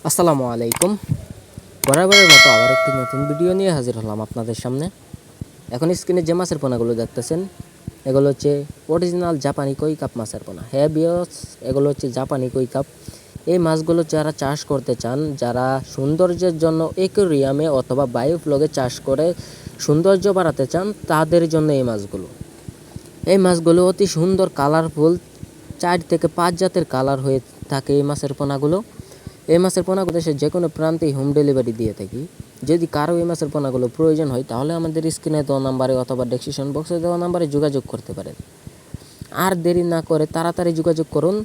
আসসালামু আলাইকুম। বরাবরের মতো আবার একটি নতুন ভিডিও নিয়ে হাজির হলাম আপনাদের সামনে। এখন স্ক্রিনে যে মাছের পোনাগুলো দেখতেছেন এগুলো হচ্ছে অরিজিনাল জাপানি কই কাপ মাছের পোনা। হ্যাঁ ভিউয়ার্স, এগুলো হচ্ছে জাপানি কই কাপ। এই মাছগুলো যারা চাষ করতে চান, যারা সৌন্দর্যের জন্য অ্যাকোয়ারিয়ামে অথবা বায়োফ্লগে চাষ করে সৌন্দর্য বাড়াতে চান, তাদের জন্য এই মাছগুলো। এই মাছগুলো অতি সুন্দর কালারফুল, 4 থেকে 5 জাতের কালার হয়ে থাকে এই মাছের পোনাগুলো। এই মাছের পোনাগুলো দেশের যে কোনো প্রান্তেই হোম ডেলিভারি দিয়ে থাকি। যদি কারো এই মাছের পোনাগুলো প্রয়োজন হয় তাহলে আমাদের স্ক্রিনে দেওয়া নাম্বারে অথবা ডেসক্রিপশন বক্সে দেওয়া নাম্বারে যোগাযোগ করতে পারেন। আর দেরি না করে তাড়াতাড়ি যোগাযোগ করুন।